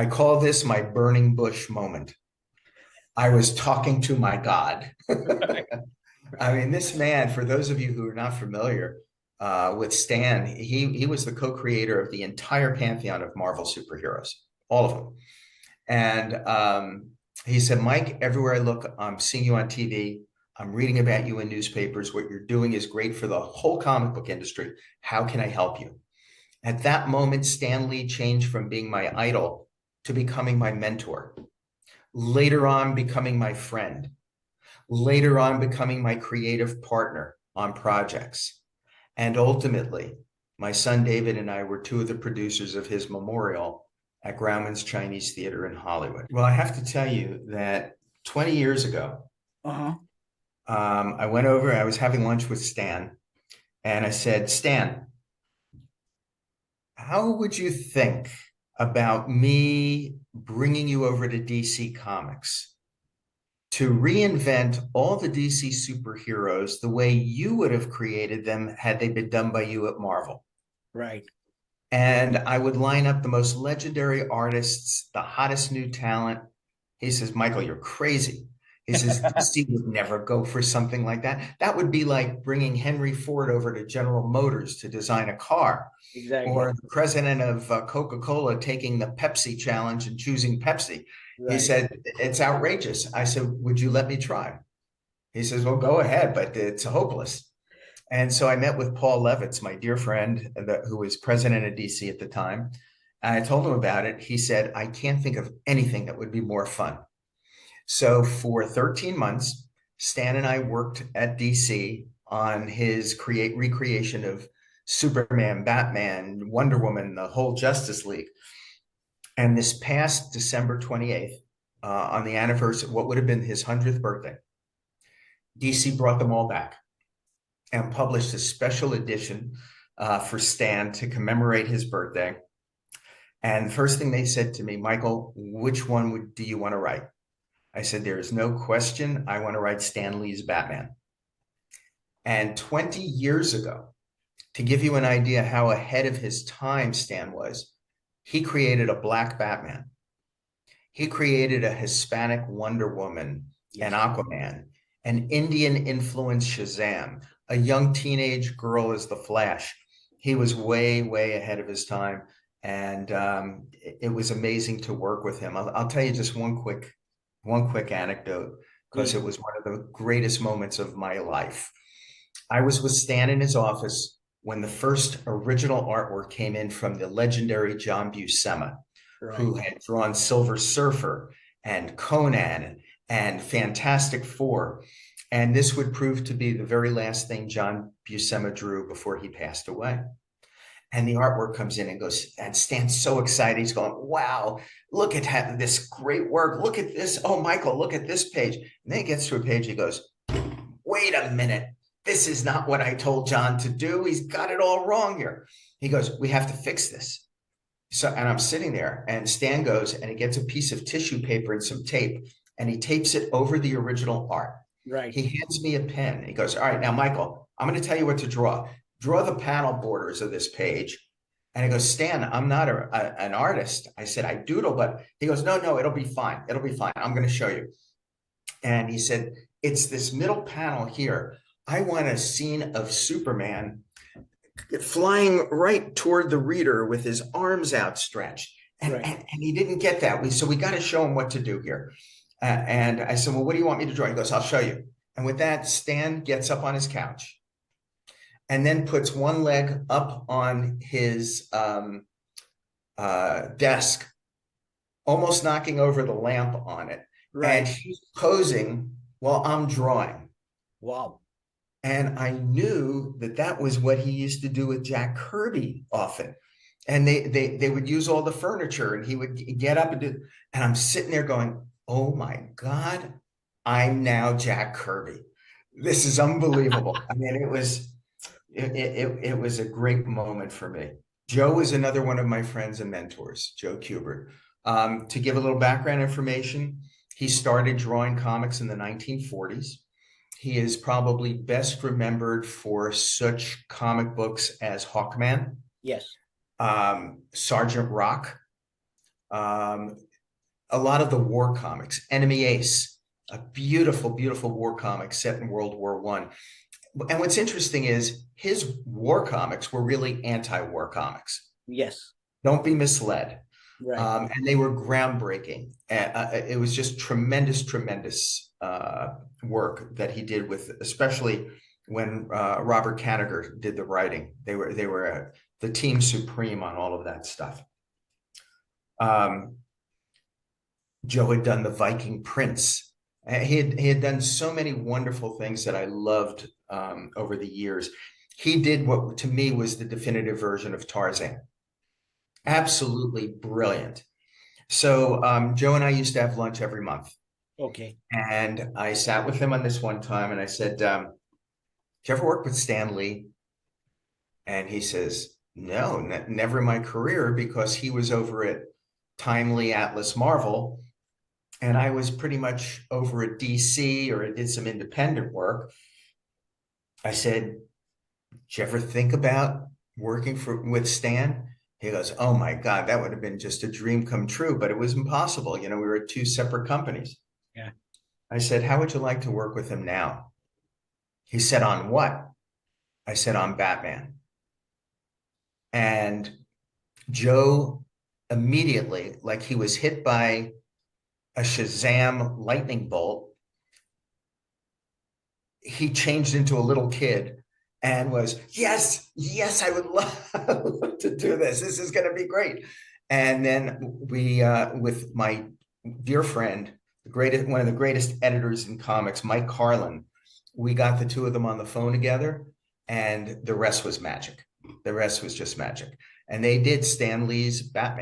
I call this my burning bush moment. I was talking to my God. Right. I mean, this man, for those of you who are not familiar with Stan, he was the co-creator of the entire pantheon of Marvel superheroes, all of them. And he said, Mike, everywhere I look, I'm seeing you on TV. I'm reading about you in newspapers. What you're doing is great for the whole comic book industry. How can I help you? At that moment, Stan Lee changed from being my idol to becoming my mentor. Later on, becoming my friend. Later on, becoming my creative partner on projects. And ultimately, my son David and I were two of the producers of his memorial at Grauman's Chinese Theater in Hollywood. Well, I have to tell you that 20 years ago, Uh-huh. I went over, I was having lunch with Stan, and I said, Stan, how would you think about me bringing you over to DC Comics to reinvent all the DC superheroes the way you would have created them had they been done by you at Marvel? Right. And I would line up the most legendary artists, the hottest new talent. He says, Michael, you're crazy. He says, DC would never go for something like that. That would be like bringing Henry Ford over to General Motors to design a car, Exactly. or the president of Coca-Cola taking the Pepsi challenge and choosing Pepsi. He Right. said, it's outrageous. I said, would you let me try? He says, well, go ahead, but it's hopeless. And so I met with Paul Levitz, my dear friend, who was president of DC at the time. And I told him about it. He said, I can't think of anything that would be more fun. So for 13 months, Stan and I worked at DC on his recreation of Superman, Batman, Wonder Woman, the whole Justice League. And this past December 28th, on the anniversary, what would have been his 100th birthday, DC brought them all back and published a special edition for Stan to commemorate his birthday. And the first thing they said to me, Michael, which one do you want to write? I said, there is no question. I want to write Stan Lee's Batman. And 20 years ago, to give you an idea how ahead of his time Stan was, he created a black Batman. He created a Hispanic Wonder Woman and Yes. Aquaman, an Indian influenced Shazam, a young teenage girl as the Flash. He was way, way ahead of his time. And it was amazing to work with him. I'll tell you just one quick anecdote, because Please. it was one of the greatest moments of my life. I was with Stan in his office when the first original artwork came in from the legendary John Buscema, Right. who had drawn Silver Surfer and Conan and Fantastic Four. And this would prove to be the very last thing John Buscema drew before he passed away. And the artwork comes in and goes, and Stan's so excited. He's going, wow, look at this great work. Look at this. Oh, Michael, look at this page. And then he gets to a page. He goes, wait a minute. This is not what I told John to do. He's got it all wrong here. He goes, we have to fix this. So, and I'm sitting there, and Stan goes and he gets a piece of tissue paper and some tape, and he tapes it over the original art. Right. He hands me a pen. He goes, all right, now, Michael, I'm going to tell you what to draw. Draw the panel borders of this page. And he goes, Stan, I'm not an artist. I said, I doodle, but he goes, no, it'll be fine. It'll be fine. I'm going to show you. And he said, it's this middle panel here. I want a scene of Superman flying right toward the reader with his arms outstretched. And, Right. and he didn't get that. So we got to show him what to do here. And I said, well, what do you want me to draw? He goes, I'll show you. And with that, Stan gets up on his couch and then puts one leg up on his desk, almost knocking over the lamp on it. And Right. he's posing while I'm drawing. Wow. And I knew that that was what he used to do with Jack Kirby often. And they would use all the furniture, and he would get up and do, and I'm sitting there going, oh my God, I'm now Jack Kirby. This is unbelievable. I mean, it was a great moment for me. Joe is another one of my friends and mentors, Joe Kubert. To give a little background information, he started drawing comics in the 1940s. He is probably best remembered for such comic books as Hawkman, Yes. Sergeant Rock, Um, a lot of the war comics, Enemy Ace, a beautiful, beautiful war comic set in World War One. And what's interesting is his war comics were really anti-war comics. Yes. Don't be misled. Right. And they were groundbreaking. It was just tremendous, tremendous work that he did with, especially when Robert Kanigher did the writing. They were the team supreme on all of that stuff. Joe had done the Viking Prince. He had done so many wonderful things that I loved over the years. He did what to me was the definitive version of Tarzan. Absolutely brilliant. So Joe and I used to have lunch every month. Okay. And I sat with him on this one time and I said, did you ever work with Stan Lee? And he says, no, never in my career, because he was over at Timely, Atlas, Marvel. And I was pretty much over at DC, or I did some independent work. I said, did you ever think about working with Stan? He goes, oh my God, that would have been just a dream come true, but it was impossible. You know, we were at two separate companies. Yeah. I said, how would you like to work with him now? He said, on what? I said, on Batman. And Joe immediately, like he was hit by a Shazam lightning bolt, he changed into a little kid and was, yes, I would love to do this. This is going to be great. And then we, with my dear friend, one of the greatest editors in comics, Mike Carlin, we got the two of them on the phone together, and the rest was magic. The rest was just magic. And they did Stan Lee's Batman.